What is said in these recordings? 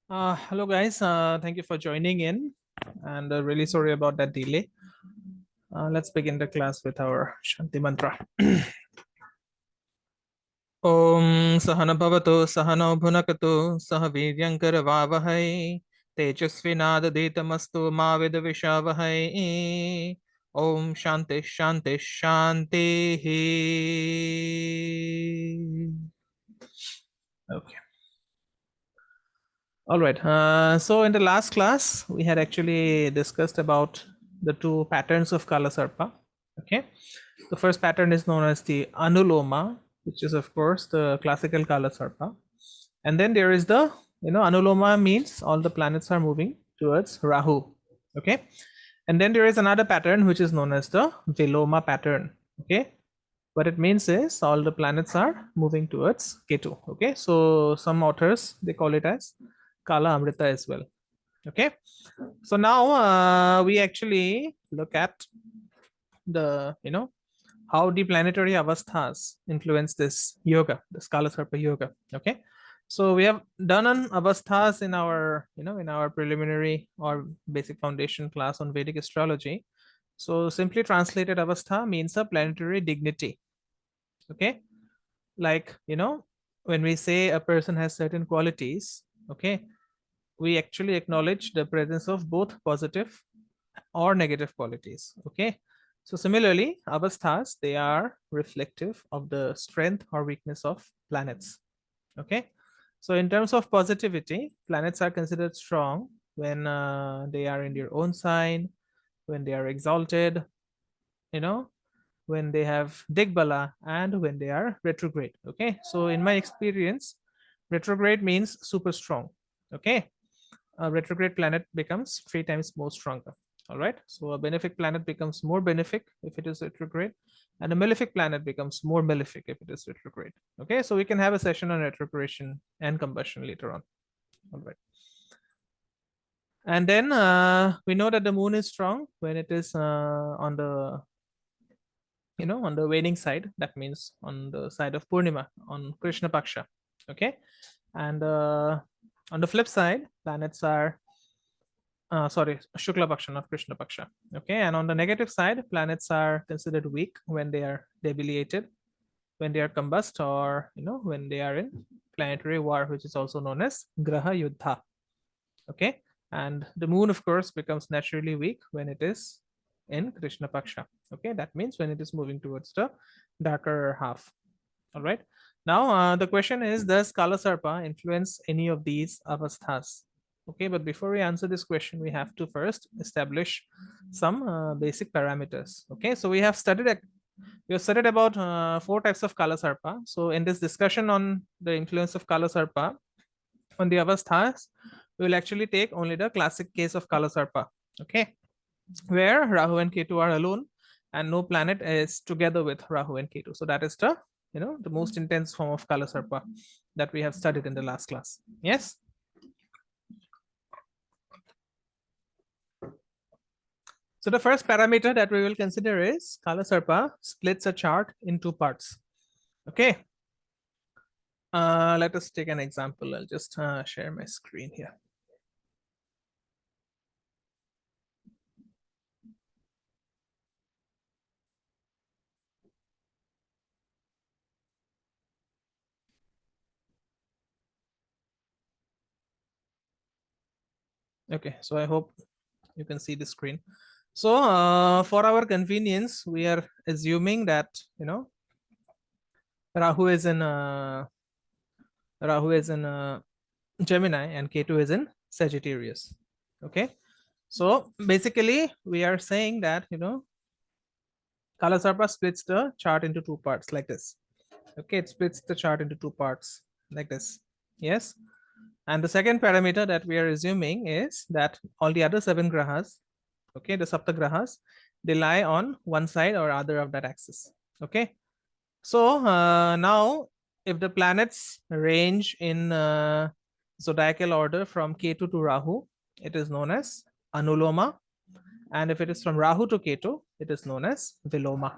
Hello guys, thank you for joining in, and really sorry about that delay. Let's begin the class with our Shanti mantra. Om Sahana Bhavato Sahano Bhunakato Sahaviryankara Vavahai Tejasvinadaditamastu Mavida Vishavahai. Om Shanti Shanti Shanti. Okay. All right. So in the last class, we had actually discussed about the two patterns of Kala Sarpa. Okay. The first pattern is known as the Anuloma, which is of course the classical Kala Sarpa. And then there is the, Anuloma means all the planets are moving towards Rahu. Okay. And then there is another pattern which is known as the Viloma pattern. Okay. What it means is all the planets are moving towards Ketu. Okay. So some authors, they call it as Kala Amrita as well. Okay. So now we actually look at the, how the planetary avasthas influence this yoga, the Kala Sarpa yoga. Okay. So we have done an avasthas in our, in our preliminary or basic foundation class on Vedic astrology. So simply translated, avastha means a planetary dignity. Okay. Like, when we say a person has certain qualities, okay, we actually acknowledge the presence of both positive or negative qualities. Okay. So similarly, avasthas, they are reflective of the strength or weakness of planets. Okay. So in terms of positivity, planets are considered strong when they are in their own sign, when they are exalted, you know, when they have digbala, and when they are retrograde. Okay. So in my experience, retrograde means super strong. Okay. A retrograde planet becomes 3 times more stronger. All right. So a benefic planet becomes more benefic if it is retrograde, and a malefic planet becomes more malefic if it is retrograde. Okay. So we can have a session on retrogression and combustion later on. All right. And then we know that the moon is strong when it is on the, on the waning side. That means on the side of Purnima, on Krishna Paksha. Okay. And on the flip side, planets are sorry, Shukla Paksha, not Krishna Paksha. Okay, and on the negative side, planets are considered weak when they are debilitated, when they are combust, or when they are in planetary war, which is also known as Graha Yuddha. Okay, and the moon, of course, becomes naturally weak when it is in Krishna Paksha. Okay, that means when it is moving towards the darker half. All right. Now, the question is, does Kala Sarpa influence any of these avasthas? Okay, but before we answer this question, we have to first establish some basic parameters. Okay, so we have studied about 4 types of Kala Sarpa. So in this discussion on the influence of Kala Sarpa on the avasthas, we will actually take only the classic case of Kala Sarpa. Okay, where Rahu and Ketu are alone and no planet is together with Rahu and Ketu. So that is the, the most intense form of Kala Sarpa that we have studied in the last class. Yes. So the first parameter that we will consider is Kala Sarpa splits a chart in 2 parts. Okay. Let us take an example. I'll just share my screen here. Okay, so I hope you can see the screen. So for our convenience, we are assuming that, Rahu is in Gemini and Ketu is in Sagittarius. Okay, so basically we are saying that, Kala Sarpa splits the chart into 2 parts like this. Okay, it splits the chart into 2 parts like this. Yes. And the second parameter that we are assuming is that all the other 7 grahas, okay, the Sapta grahas, they lie on one side or other of that axis. Okay. So now, if the planets range in zodiacal order from Ketu to Rahu, it is known as Anuloma. And if it is from Rahu to Ketu, it is known as Viloma.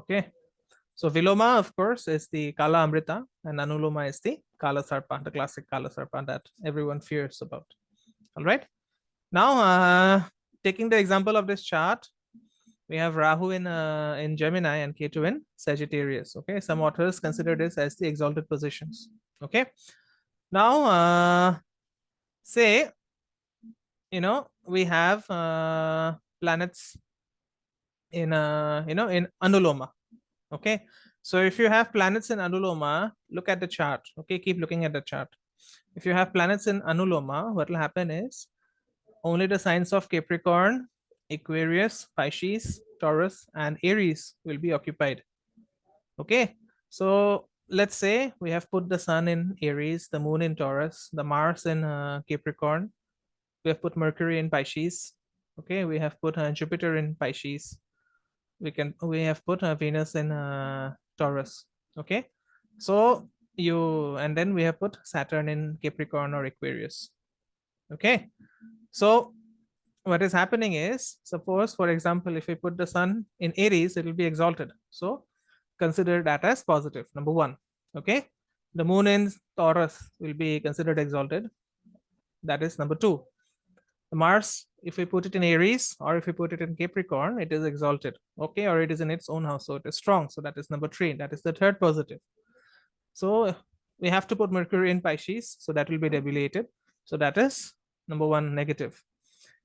Okay. So Viloma, of course, is the Kala Amrita, and Anuloma is the Kala Sarpa, the classic Kala Sarpa that everyone fears about. All right. Now, taking the example of this chart, we have Rahu in Gemini and Ketu in Sagittarius. Okay, some authors consider this as the exalted positions. Okay, now say we have planets in in Anuloma. Okay, so if you have planets in Anuloma, look at the chart. Okay, keep looking at the chart. If you have planets in Anuloma, what will happen is only the signs of Capricorn, Aquarius, Pisces, Taurus, and Aries will be occupied. Okay, so let's say we have put the sun in Aries, the moon in Taurus, the Mars in Capricorn. We have put Mercury in Pisces. Okay, we have put Jupiter in Pisces. We have put Venus in Taurus. Okay, so and then we have put Saturn in Capricorn or Aquarius. Okay, so what is happening is, suppose for example, if we put the sun in Aries, it will be exalted. So consider that as positive, number one. Okay, the moon in Taurus will be considered exalted. That is number two. The Mars, if we put it in Aries or if we put it in Capricorn, it is exalted. Okay, or it is in its own house, so it is strong. So that is number three. That is the third positive. So we have to put Mercury in Pisces, so that will be debilitated. So that is number one, negative.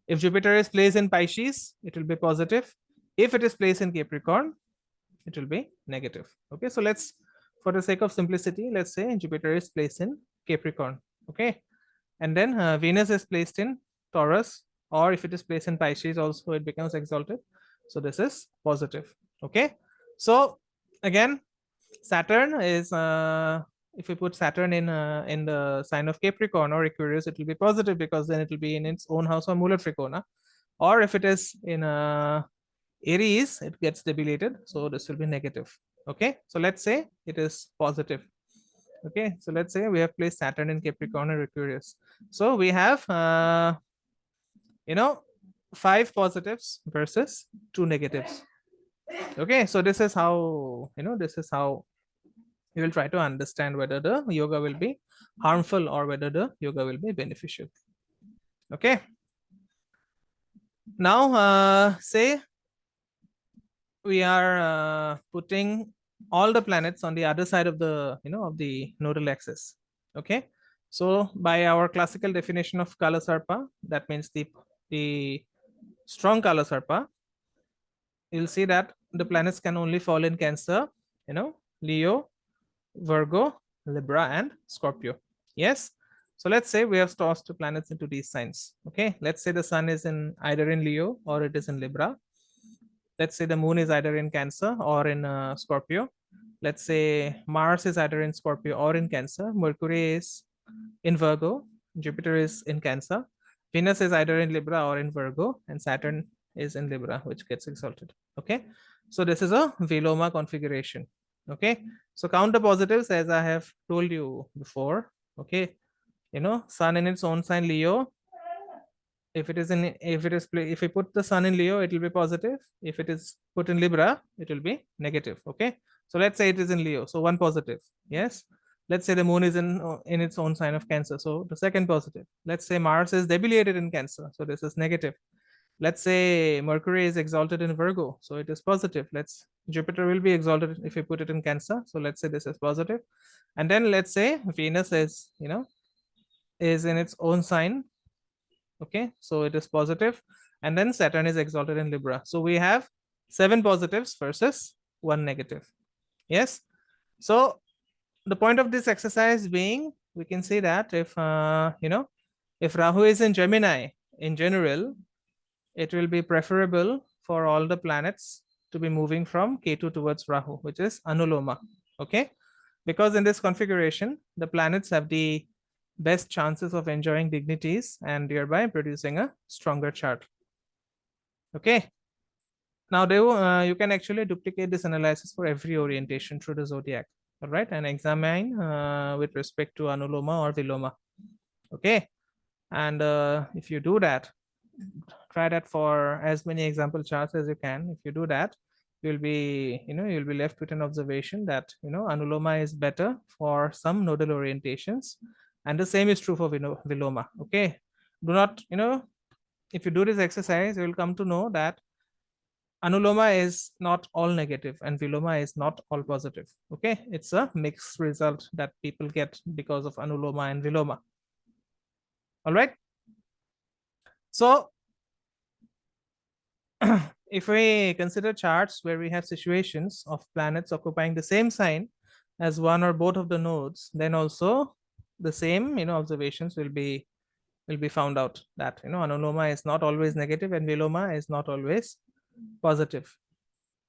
If Jupiter is placed in Pisces, it will be positive. If it is placed in Capricorn, it will be negative. Okay, so let's, for the sake of simplicity, let's say Jupiter is placed in Capricorn. Okay, and then Venus is placed in Taurus, or if it is placed in Pisces also, it becomes exalted. So this is positive. Okay, so again, Saturn is if we put Saturn in the sign of Capricorn or Aquarius, it will be positive because then it will be in its own house or Mula Trikona. Or if it is in Aries, it gets debilitated, so this will be negative. Okay, so let's say it is positive. Okay, so let's say we have placed Saturn in Capricorn or Aquarius. So we have 5 positives versus 2 negatives. Okay, so this is how you will try to understand whether the yoga will be harmful or whether the yoga will be beneficial. Okay, now say we are putting all the planets on the other side of the of the nodal axis. Okay, so by our classical definition of Kala Sarpa, that means the strong Kala Sarpa, you'll see that the planets can only fall in Cancer, Leo, Virgo, Libra, and Scorpio. Yes. So let's say we have tossed 2 planets into these signs. Okay. Let's say the sun is in either in Leo or it is in Libra. Let's say the moon is either in Cancer or in Scorpio. Let's say Mars is either in Scorpio or in Cancer. Mercury is in Virgo. Jupiter is in Cancer. Venus is either in Libra or in Virgo, and Saturn is in Libra, which gets exalted. Okay. So this is a Viloma configuration. Okay, so count the positives as I have told you before. Okay, sun in its own sign Leo. If we put the sun in Leo, it will be positive. If it is put in Libra, it will be negative. Okay, so let's say it is in Leo, so 1 positive. Yes, let's say the moon is in its own sign of Cancer, so the second positive. Let's say Mars is debilitated in Cancer, so this is negative. Let's say Mercury is exalted in Virgo, so it is positive. Jupiter will be exalted if we put it in Cancer, so let's say this is positive. And then let's say Venus is is in its own sign. Okay, so it is positive. And then Saturn is exalted in Libra, so we have 7 positives versus 1 negative. Yes, so the point of this exercise being, we can say that if if Rahu is in Gemini in general, it will be preferable for all the planets to be moving from Ketu towards Rahu, which is Anuloma. Okay, because in this configuration, the planets have the best chances of enjoying dignities and thereby producing a stronger chart. Okay, now you can actually duplicate this analysis for every orientation through the zodiac. All right, and examine with respect to Anuloma or Viloma. Okay, and if you do that, try that for as many example charts as you can. If you do that, you'll be, you'll be left with an observation that, anuloma is better for some nodal orientations, and the same is true for viloma. Okay, do not, if you do this exercise, you will come to know that anuloma is not all negative and viloma is not all positive. Okay, it's a mixed result that people get because of anuloma and viloma. All right, so if we consider charts where we have situations of planets occupying the same sign as one or both of the nodes, then also the same, observations will be found out, that, anuloma is not always negative and viloma is not always positive.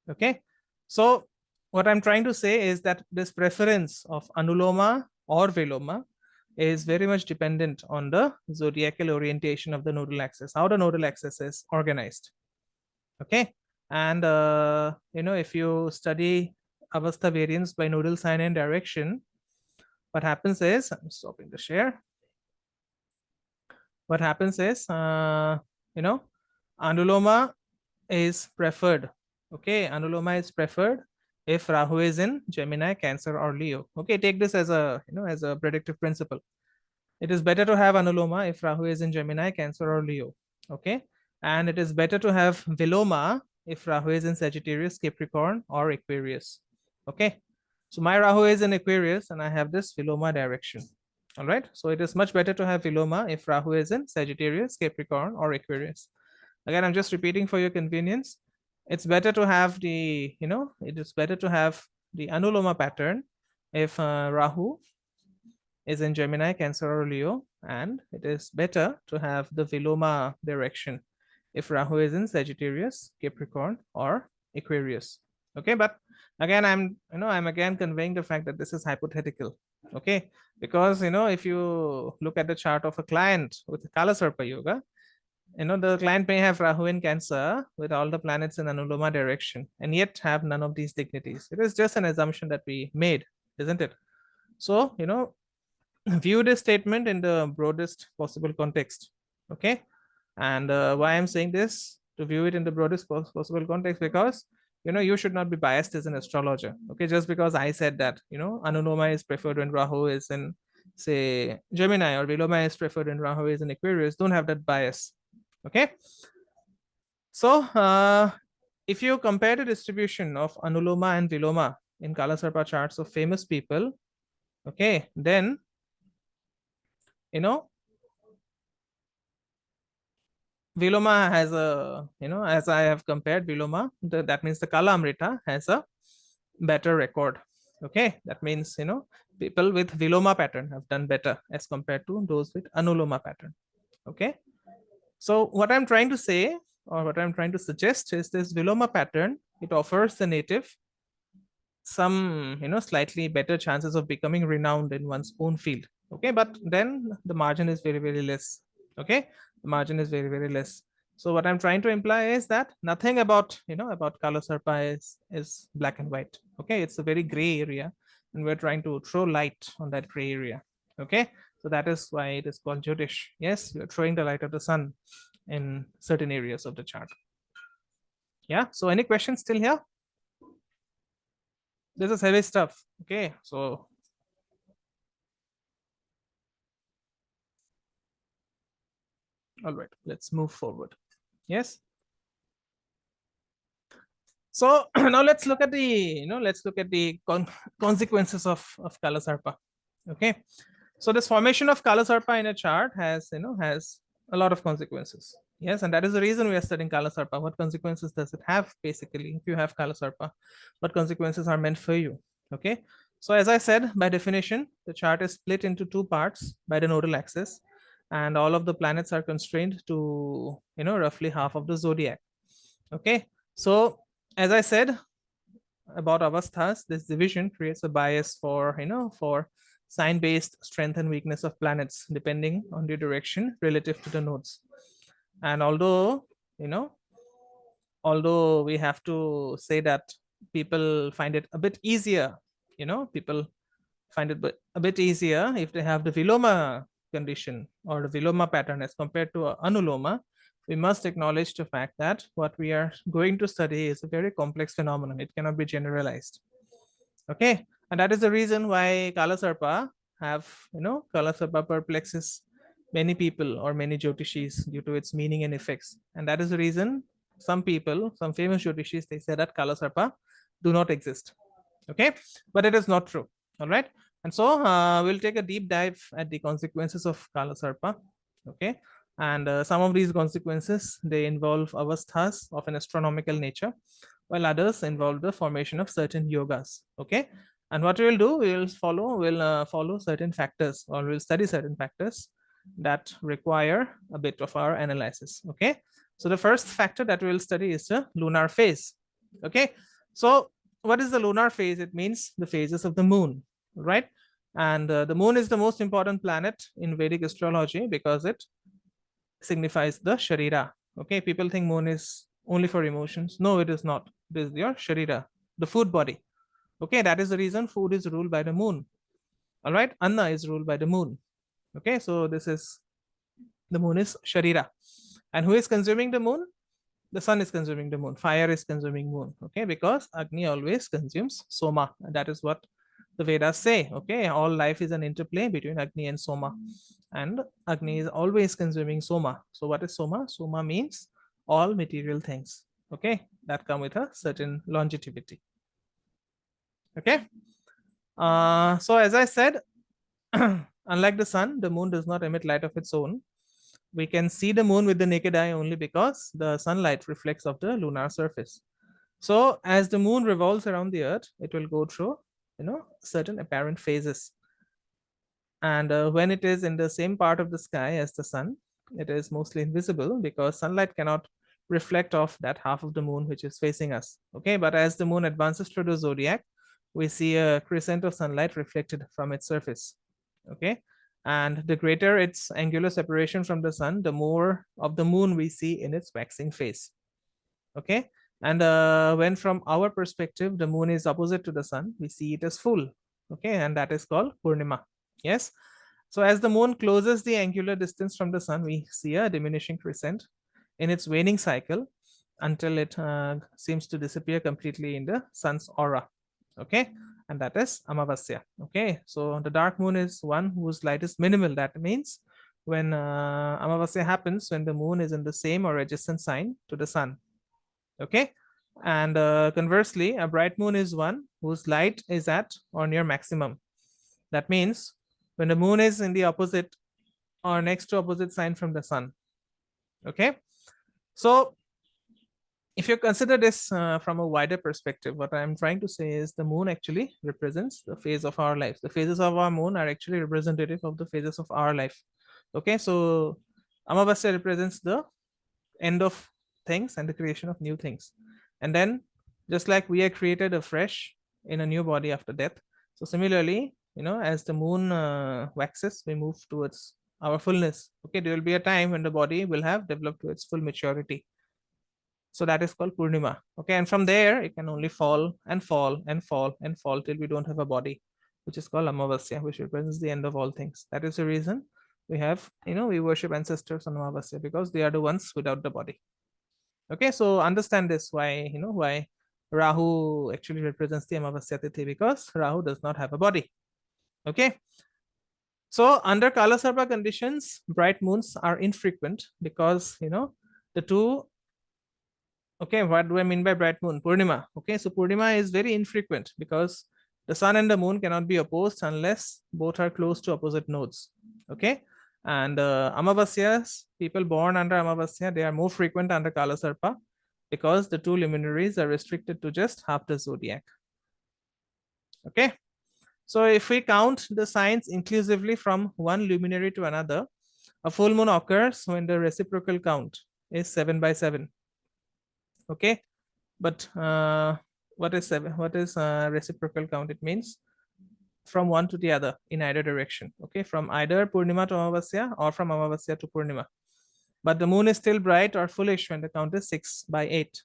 Okay, so what I'm trying to say is that this preference of anuloma or viloma is very much dependent on the zodiacal orientation of the nodal axis, how the nodal axis is organized. Okay, and if you study avastha variance by nodal sign and direction, what happens is, I'm stopping the share. What happens is, anuloma is preferred. Okay, anuloma is preferred if Rahu is in Gemini, Cancer, or Leo. Okay, take this as a, as a predictive principle. It is better to have anuloma if Rahu is in Gemini, Cancer, or Leo. Okay, and it is better to have viloma if Rahu is in Sagittarius, Capricorn, or Aquarius. Okay, so my Rahu is in Aquarius and I have this viloma direction. All right, so it is much better to have viloma if Rahu is in Sagittarius, Capricorn, or Aquarius. Again, I'm just repeating for your convenience. It's better to have the, it is better to have the anuloma pattern if Rahu is in Gemini, Cancer, or Leo, and it is better to have the viloma direction if Rahu is in Sagittarius, Capricorn, or Aquarius. Okay, but again, I'm again conveying the fact that this is hypothetical. Okay, because if you look at the chart of a client with Kala Sarpa Yoga, the client may have Rahu in Cancer with all the planets in Anuloma direction and yet have none of these dignities. It is just an assumption that we made, isn't it? So, view this statement in the broadest possible context. Okay, and why I'm saying this, to view it in the broadest possible context, because you should not be biased as an astrologer. Okay, just because I said that anuloma is preferred when Rahu is in, say, Gemini, or viloma is preferred when Rahu is in Aquarius, don't have that bias. Okay, so if you compare the distribution of anuloma and viloma in Kala Sarpa charts of famous people, okay, then viloma has a, as I have compared viloma, that means the Kala Amrita has a better record. Okay, that means people with viloma pattern have done better as compared to those with anuloma pattern. Okay, so what I'm trying to say, or what I'm trying to suggest, is this viloma pattern, it offers the native some slightly better chances of becoming renowned in one's own field. Okay, but then the margin is very, very less. Okay, the margin is very, very less. So what I'm trying to imply is that nothing about about Kala Sarpa is black and white. Okay, it's a very gray area, and we're trying to throw light on that gray area. Okay, so that is why it is called jyotish. Yes, you're throwing the light of the sun in certain areas of the chart. Yeah, so any questions still here? This is heavy stuff. Okay, so all right, let's move forward. Yes, so now let's look at the let's look at the consequences of Kala Sarpa. Okay, so this formation of Kala Sarpa in a chart has has a lot of consequences. Yes, and that is the reason we are studying Kala Sarpa. What consequences does it have? Basically, if you have Kala Sarpa, what consequences are meant for you? Okay, so as I said, by definition, the chart is split into two parts by the nodal axis, and all of the planets are constrained to roughly half of the zodiac. Okay, so as I said about avasthas, this division creates a bias for for sign based strength and weakness of planets depending on the direction relative to the nodes. And although although we have to say that people find it a bit easier, people find it a bit easier if they have the viloma condition or the viloma pattern as compared to anuloma. we must acknowledge the fact that what we are going to study is a very complex phenomenon. It cannot be generalized. Okay, and that is the reason why Kala Sarpa have, Kala Sarpa perplexes many people or many Jyotishis due to its meaning and effects. And that is the reason some people, some famous Jyotishis, they say that Kala Sarpa do not exist. Okay, but it is not true. All right, and so we'll take a deep dive at the consequences of Kala Sarpa. Okay, and some of these consequences, they involve avasthas of an astronomical nature, while others involve the formation of certain yogas. Okay, and what we will do, we'll follow certain factors, or we'll study certain factors that require a bit of our analysis. Okay, so the first factor that we will study is the lunar phase. Okay, so what is the lunar phase? It means the phases of the moon, right? And the moon is the most important planet in Vedic astrology because it signifies the sharira. Okay, people think moon is only for emotions. No, it is not. It is your sharira, the food body. Okay, that is the reason food is ruled by the moon. All right, anna is ruled by the moon. Okay, so this is, the moon is sharira. And who is consuming the moon? The sun is consuming the moon. Fire is consuming moon. Okay, because Agni always consumes Soma. And that is what the Vedas say. Okay, all life is an interplay between Agni and Soma. And Agni is always consuming Soma. So what is Soma? Soma means all material things. Okay, that come with a certain longevity. Okay. So as I said, unlike the sun, the moon does not emit light of its own. We can see the moon with the naked eye only because the sunlight reflects off the lunar surface. So as the moon revolves around the earth, it will go through, certain apparent phases. And when it is in the same part of the sky as the sun, it is mostly invisible because sunlight cannot reflect off that half of the moon which is facing us. Okay, but as the moon advances through the zodiac, we see a crescent of sunlight reflected from its surface. Okay, and the greater its angular separation from the sun, the more of the moon we see in its waxing phase. Okay, and when from our perspective the moon is opposite to the sun, we see it as full. Okay, and that is called Purnima. Yes, so as the moon closes the angular distance from the sun, we see a diminishing crescent in its waning cycle until it seems to disappear completely in the sun's aura. Okay, and that is Amavasya. Okay, so the dark moon is one whose light is minimal. That means when Amavasya happens, when the moon is in the same or adjacent sign to the sun. Okay, and conversely, a bright moon is one whose light is at or near maximum. That means when the moon is in the opposite or next to opposite sign from the sun. Okay, so if you consider this from a wider perspective, what I'm trying to say is the moon actually represents the phase of our life. The phases of our moon are actually representative of the phases of our life. Okay, so Amavasya represents the end of things and the creation of new things. And then just like we are created afresh in a new body after death, so similarly, as the moon waxes, we move towards our fullness. Okay, there will be a time when the body will have developed to its full maturity. So that is called Purnima. Okay, and from there it can only fall and fall and fall and fall till we don't have a body, which is called Amavasya, which represents the end of all things. That is the reason we have, we worship ancestors on Amavasya, because they are the ones without the body. Okay, so understand this, why Rahu actually represents the Amavasya Tithi, because Rahu does not have a body. Okay, so under Kala Sarpa conditions, bright moons are infrequent because, the two. Okay, what do I mean by bright moon? Purnima. Okay, so Purnima is very infrequent because the sun and the moon cannot be opposed unless both are close to opposite nodes. Okay, and Amavasyas, people born under Amavasya, they are more frequent under Kala Sarpa because the two luminaries are restricted to just half the zodiac. Okay, so if we count the signs inclusively from one luminary to another, a full moon occurs when the reciprocal count is 7/7. Okay, but what is 7? What is reciprocal count? It means from one to the other in either direction. Okay, from either Purnima to Amavasya or from Amavasya to Purnima. But the moon is still bright or fullish when the count is 6/8.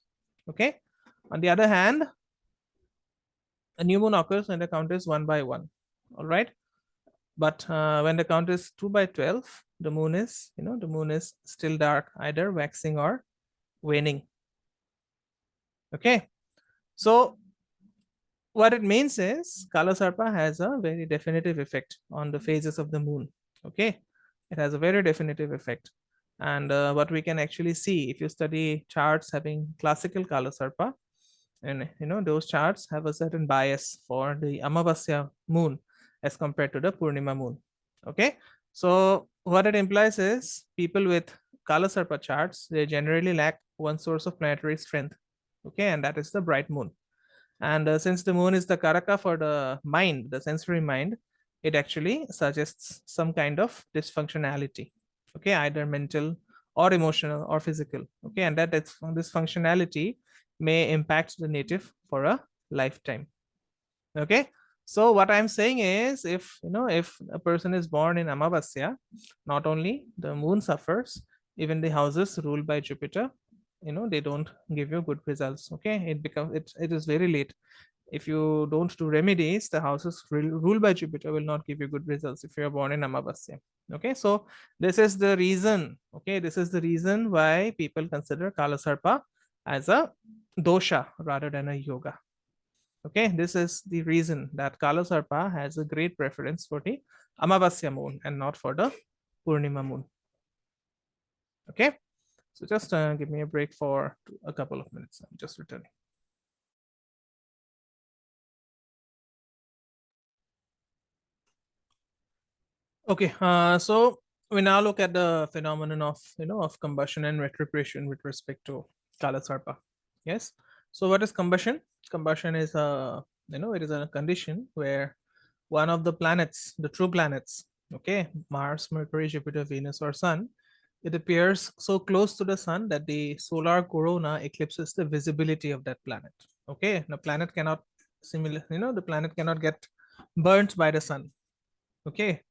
Okay, on the other hand, a new moon occurs when the count is 1/1. All right, But when the count is 2 by 12, the moon is, the moon is still dark, either waxing or waning. Okay, so what it means is Kala Sarpa has a very definitive effect on the phases of the moon. Okay, it has a very definitive effect. And what we can actually see if you study charts having classical Kala Sarpa, and those charts have a certain bias for the Amavasya moon as compared to the Purnima moon. Okay, so what it implies is people with Kala Sarpa charts, they generally lack one source of planetary strength. Okay, and that is the bright moon. And since the moon is the karaka for the mind, the sensory mind, it actually suggests some kind of dysfunctionality. Okay, either mental or emotional or physical. Okay, and that this functionality may impact the native for a lifetime. Okay, so what I'm saying is, if a person is born in Amavasya, not only the moon suffers, even the houses ruled by Jupiter, they don't give you good results. Okay, it is very late. If you don't do remedies, the houses ruled by Jupiter will not give you good results if you are born in Amavasya. Okay, so this is the reason. Okay, this is the reason why people consider Kala Sarpa as a dosha rather than a yoga. Okay, this is the reason that Kala Sarpa has a great preference for the Amavasya moon and not for the Purnima moon. Okay, so just give me a break for a couple of minutes. I'm just returning. Okay, so we now look at the phenomenon of of combustion and retrogression with respect to Kala Sarpa. Yes. So what is combustion? Combustion is it is a condition where one of the planets, the true planets, okay, Mars, Mercury, Jupiter, Venus, or Sun, it appears so close to the Sun that the solar corona eclipses the visibility of that planet. Okay, the planet cannot the planet cannot get burnt by the Sun. Okay,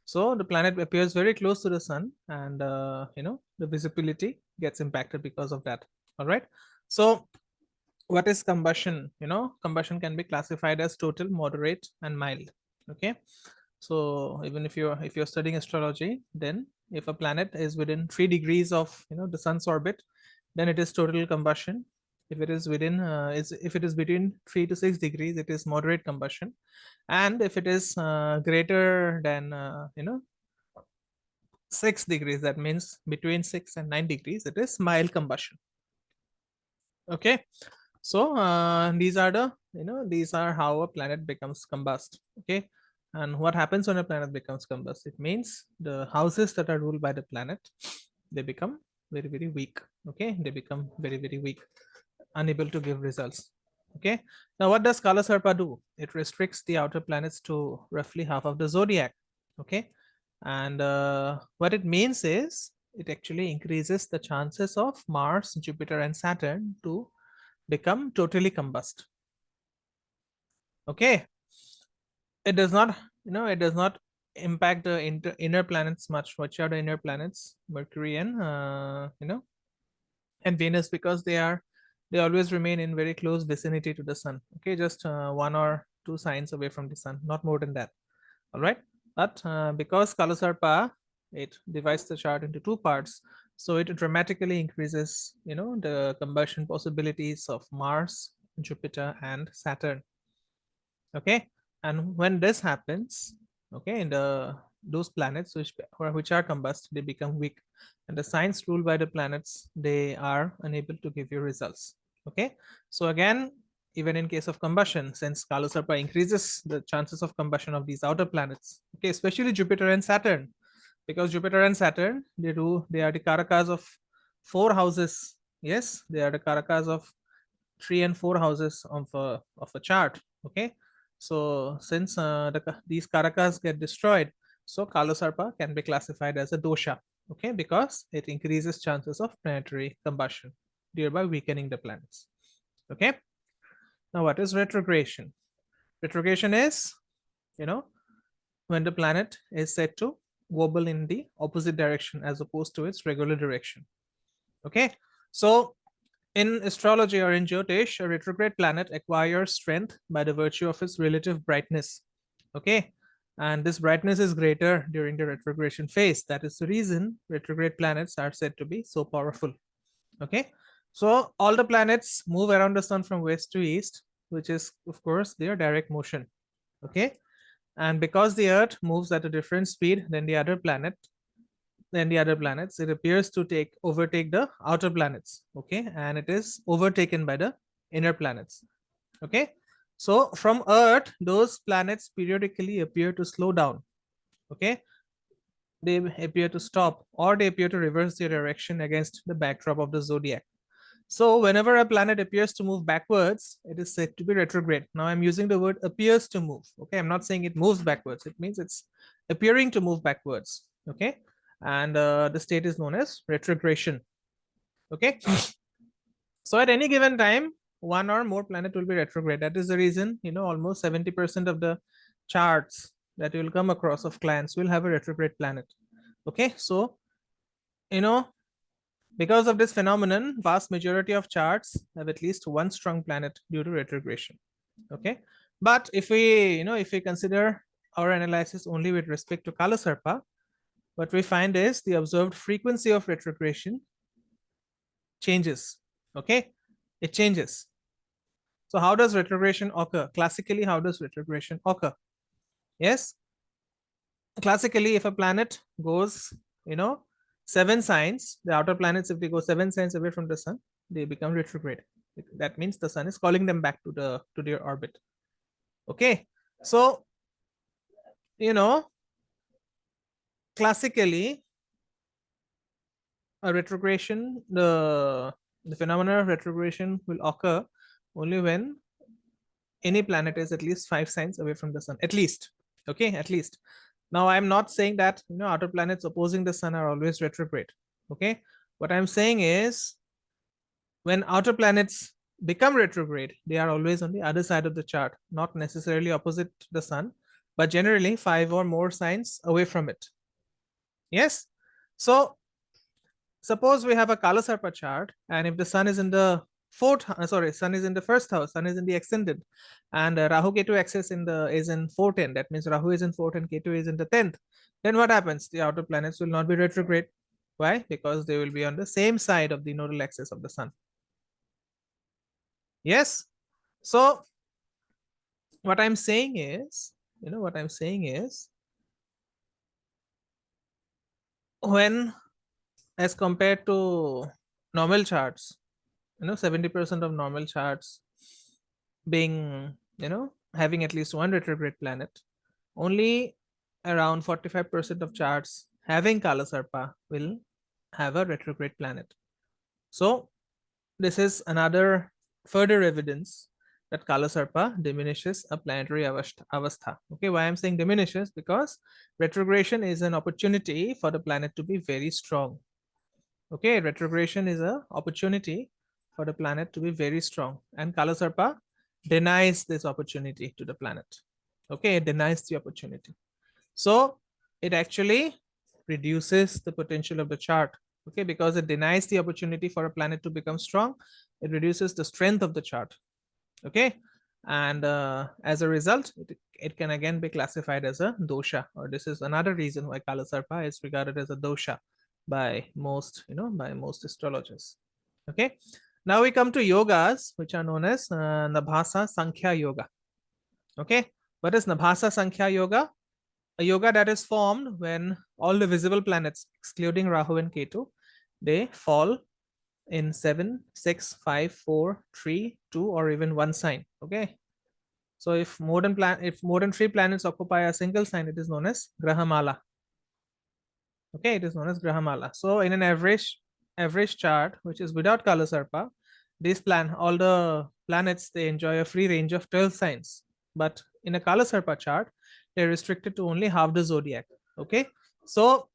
so the planet appears very close to the Sun, and the visibility gets impacted because of that. All right. So what is combustion? Combustion can be classified as total, moderate, and mild. Okay, so even if you're studying astrology, then if a planet is within 3 degrees of the Sun's orbit, then it is total combustion. If it is within if it is between 3 to 6 degrees, it is moderate combustion. And if it is greater than 6 degrees, that means between 6 and 9 degrees, it is mild combustion. Okay, so these are these are how a planet becomes combust. Okay, and what happens when a planet becomes combust? It means the houses that are ruled by the planet, they become very, very weak. Okay, they become very, very weak, unable to give results. Okay, now what does Kala Sarpa do? It restricts the outer planets to roughly half of the zodiac. Okay, and what it means is it actually increases the chances of Mars, Jupiter, and Saturn to become totally combust. Okay, it does not it does not impact the inner planets much. Which are the inner planets? Mercury and and Venus, because they always remain in very close vicinity to the Sun. Okay, just 1 or 2 signs away from the Sun, not more than that. All right, but because Kala Sarpa, it divides the chart into 2 parts, so it dramatically increases the combustion possibilities of Mars, Jupiter, and Saturn. Okay, and when this happens, okay, in those planets which are combust, they become weak, and the signs ruled by the planets, they are unable to give you results. Okay, so again, even in case of combustion, since Kala Sarpa increases the chances of combustion of these outer planets, okay, especially Jupiter and Saturn, because Jupiter and Saturn, they are the karakas of 4 houses. Yes, they are the karakas of 3 and 4 houses of a chart. Okay, so since these karakas get destroyed, so Kala Sarpa can be classified as a dosha. Okay, because it increases chances of planetary combustion, thereby weakening the planets. Okay, now what is retrogression? Retrogression is when the planet is said to wobble in the opposite direction as opposed to its regular direction. Okay, so in astrology or in jyotish, a retrograde planet acquires strength by the virtue of its relative brightness. Okay, and this brightness is greater during the retrogression phase. That is the reason retrograde planets are said to be so powerful. Okay, so all the planets move around the sun from west to east, which is of course their direct motion. Okay, and because the earth moves at a different speed than the other planets, it appears to overtake the outer planets. Okay, and it is overtaken by the inner planets. Okay, so from earth those planets periodically appear to slow down. Okay, they appear to stop, or they appear to reverse their direction against the backdrop of the zodiac. So whenever a planet appears to move backwards, it is said to be retrograde. Now I'm using the word appears to move. Okay, I'm not saying it moves backwards. It means it's appearing to move backwards. Okay, and the state is known as retrogression. Okay, so at any given time, one or more planet will be retrograde. That is the reason, almost 70% of the charts that you will come across of clients will have a retrograde planet. Okay, so because of this phenomenon, vast majority of charts have at least one strong planet due to retrogression. Okay, but if we consider our analysis only with respect to Kala Sarpa, what we find is the observed frequency of retrogression changes. Okay, it changes. So how does retrogression occur? Classically, how does retrogression occur? Yes, classically, if a planet goes, 7 signs, the outer planets, if they go 7 signs away from the sun, they become retrograde. That means the sun is calling them back to their orbit. Okay, so classically, a retrogression, the phenomena of retrogression will occur only when any planet is at least 5 signs away from the sun, at least. Okay, at least. Now I'm not saying that outer planets opposing the sun are always retrograde. Okay, what I'm saying is when outer planets become retrograde, they are always on the other side of the chart, not necessarily opposite the sun, but generally 5 or more signs away from it. Yes, so suppose we have a Kala Sarpa chart, and if the sun is in the sun is in the first house, sun is in the ascendant, and Rahu Ketu axis is in 410. That means Rahu is in 410, Ketu is in the 10th. Then what happens? The outer planets will not be retrograde. Why? Because they will be on the same side of the nodal axis of the sun. Yes. So what I'm saying is, when as compared to normal charts, 70% of normal charts being, having at least one retrograde planet, only around 45% of charts having Kala Sarpa will have a retrograde planet. So this is another further evidence that Kala Sarpa diminishes a planetary avastha. Okay, why I'm saying diminishes? Because retrogression is an opportunity for the planet to be very strong. Okay, retrogression is an opportunity for the planet to be very strong, and Kala Sarpa denies this opportunity to the planet. Okay, it denies the opportunity. So it actually reduces the potential of the chart. Okay, because it denies the opportunity for a planet to become strong, it reduces the strength of the chart. Okay, and as a result, it can again be classified as a dosha, or this is another reason why Kala Sarpa is regarded as a dosha by most astrologers. Okay, now we come to yogas, which are known as Nabhasa Sankhya Yoga. Okay, what is Nabhasa Sankhya Yoga? A yoga that is formed when all the visible planets, excluding Rahu and Ketu, they fall in 7, 6, 5, 4, 3, 2, or even 1 sign. Okay, so if more than 3 planets occupy a single sign, it is known as Grahamala. Okay, it is known as Grahamala. So in an average chart, which is without Kala Sarpa, all the planets, they enjoy a free range of 12 signs. But in a Kala Sarpa chart, they're restricted to only half the zodiac. Okay, so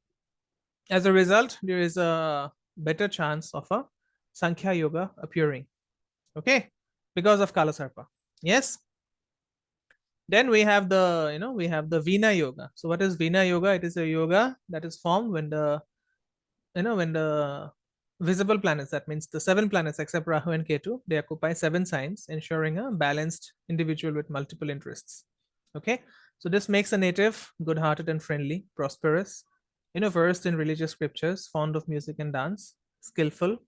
as a result, there is a better chance of a Sankhya Yoga appearing. Okay, because of Kala Sarpa. Yes. Then we have the Veena Yoga. So what is Veena Yoga? It is a yoga that is formed when the visible planets, that means the 7 planets except Rahu and Ketu, they occupy 7 signs, ensuring a balanced individual with multiple interests. Okay, So this makes a native good-hearted and friendly, prosperous, versed in religious scriptures, fond of music and dance, skillful,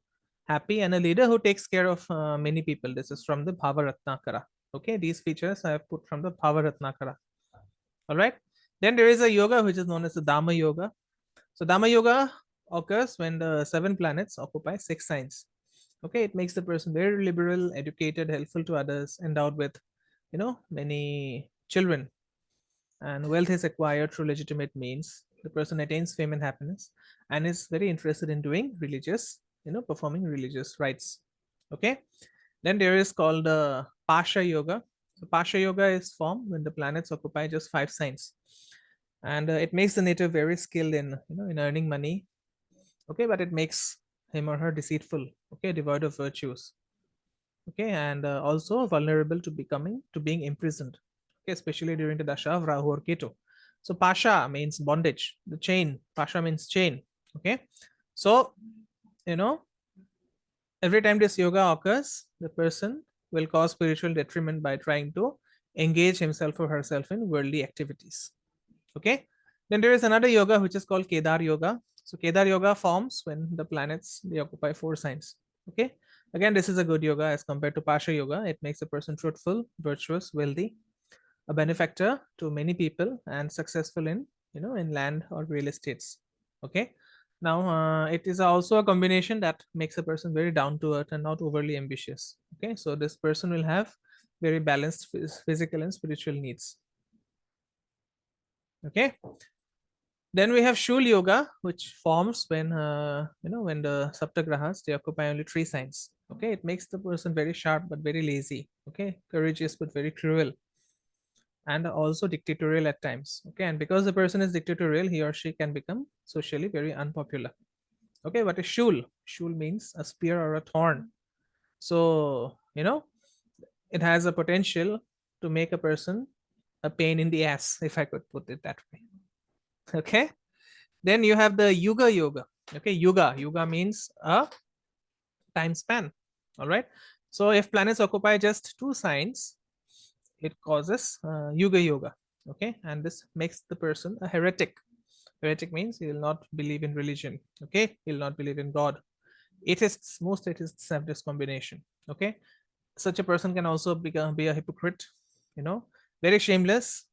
happy, and a leader who takes care of many people. This is from the Bhavaratnakara. Okay, these features I have put from the Bhavaratnakara. All right. Then there is a yoga which is known as the Dhamma Yoga. So Dhamma Yoga occurs when the 7 planets occupy 6 signs. Okay, it makes the person very liberal, educated, helpful to others, endowed with, many children, and wealth is acquired through legitimate means. The person attains fame and happiness, and is very interested in doing religious, performing religious rites. Okay. Then there is called Pasha Yoga. So Pasha Yoga is formed when the planets occupy just 5 signs, and it makes the native very skilled in, in earning money. Okay, but it makes him or her deceitful. Okay, devoid of virtues. Okay, and also vulnerable to being imprisoned. Okay, especially during the dasha of Rahu or Ketu. So Pasha means bondage. The chain. Pasha means chain. Okay, so you know every time this yoga occurs, the person will cause spiritual detriment by trying to engage himself or herself in worldly activities. Okay. Then there is another yoga which is called Kedar Yoga. So Kedar Yoga forms when the planets they occupy 4 signs. Okay. Again, this is a good yoga as compared to Pasha Yoga. It makes a person truthful, virtuous, wealthy, a benefactor to many people, and successful in in land or real estates. Okay. Now it is also a combination that makes a person very down to earth and not overly ambitious. Okay, so this person will have very balanced physical and spiritual needs. Okay. Then we have Shul Yoga, which forms when when the Saptagrahas they occupy only 3 signs. Okay, it makes the person very sharp but very lazy. Okay, courageous but very cruel, and also dictatorial at times. Okay, and because the person is dictatorial, he or she can become socially very unpopular. Okay, what is Shul? Shul means a spear or a thorn. So it has a potential to make a person a pain in the ass, if I could put it that way. Okay. Then you have the Yuga Yoga. Okay, Yuga means a time span. All right. So if planets occupy just 2 signs, it causes Yuga Yoga. Okay, and this makes the person a heretic. Heretic means he will not believe in religion. Okay, he will not believe in God. Atheists, most atheists have this combination. Okay, such a person can also be a hypocrite. Very shameless.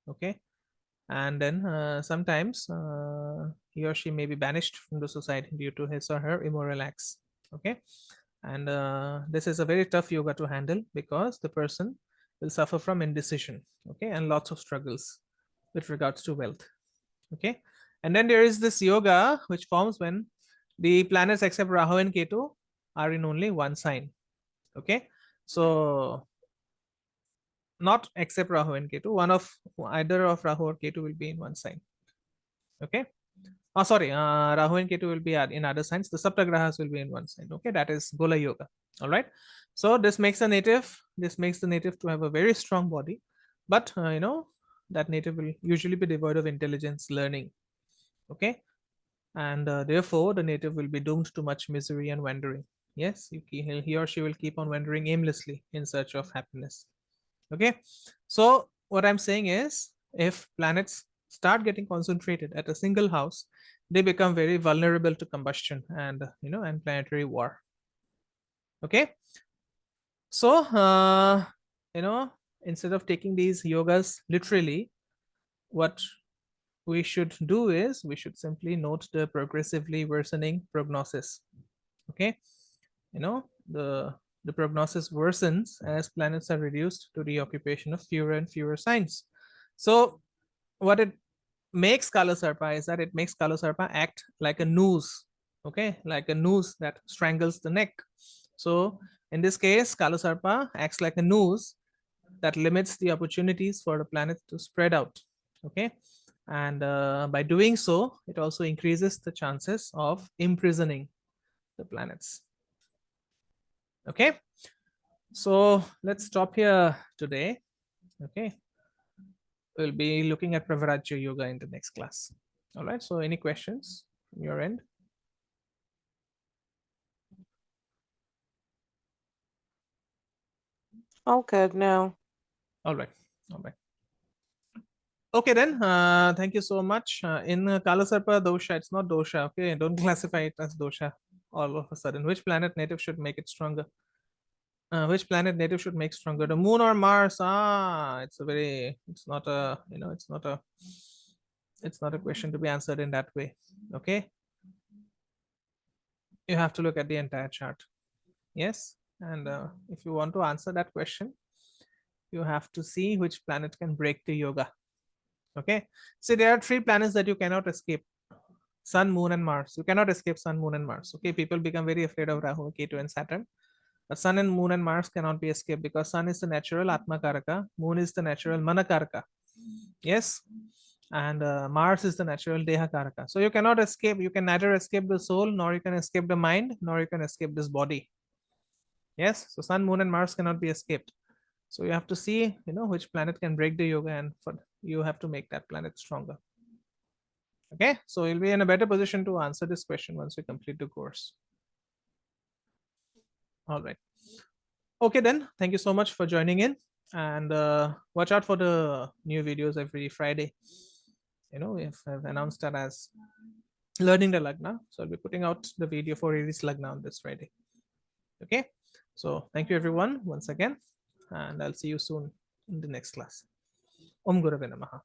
Okay, and then sometimes he or she may be banished from the society due to his or her immoral acts. Okay, and this is a very tough yoga to handle because the person will suffer from indecision. Okay, and lots of struggles with regards to wealth. Okay, and then there is this yoga which forms when the planets except Rahu and Ketu are in only 1 sign. Okay, so not except Rahu and Ketu, either of Rahu or Ketu will be in 1 sign. Okay. Oh, sorry. Rahu and Ketu will be in other signs. The Saptagrahas will be in 1 sign. Okay, that is Gola Yoga. All right. So this makes a native. This makes the native to have a very strong body, but that native will usually be devoid of intelligence, learning. Okay, and therefore the native will be doomed to much misery and wandering. Yes, he or she will keep on wandering aimlessly in search of happiness. Okay, so what I'm saying is, if planets start getting concentrated at a single house, they become very vulnerable to combustion and and planetary war. Okay, so instead of taking these yogas literally, what we should do is we should simply note the progressively worsening prognosis. Okay, the prognosis worsens as planets are reduced to the occupation of fewer and fewer signs. So what it makes Kala Sarpa is that it makes Kala Sarpa act like a noose. Okay, like a noose that strangles the neck. So in this case, Kala Sarpa acts like a noose that limits the opportunities for the planet to spread out. Okay, and by doing so, it also increases the chances of imprisoning the planets. Okay, so let's stop here today. Okay, we'll be looking at Pravarajya Yoga in the next class. All right, so any questions from your end? All good now. All right, all right. Okay then, thank you so much. In Kala Sarpa dosha, it's not dosha. Okay, don't classify it as dosha all of a sudden. Which planet native should make it stronger? Which planet native should make stronger? The moon or Mars? It's a very, it's not a, it's not a question to be answered in that way. Okay, you have to look at the entire chart. Yes, and if you want to answer that question, you have to see which planet can break the yoga. Okay, so there are three planets that you cannot escape: Sun, Moon, and Mars. You cannot escape Sun, Moon, and Mars. Okay, people become very afraid of Rahu, Ketu, and Saturn. But Sun and Moon and Mars cannot be escaped because Sun is the natural Atma Karaka, Moon is the natural Mana Karaka. Yes, and Mars is the natural Deha Karaka. So you cannot escape. You can neither escape the soul, nor you can escape the mind, nor you can escape this body. Yes, so Sun, Moon, and Mars cannot be escaped. So you have to see, which planet can break the yoga, and for you have to make that planet stronger. Okay, so you'll be in a better position to answer this question once you complete the course. All right. Okay, then. Thank you so much for joining in, and watch out for the new videos every Friday. If I've announced that as learning the Lagna, so I'll be putting out the video for Aries Lagna on this Friday. Okay, so thank you everyone once again, and I'll see you soon in the next class. Om Gurave Namaha.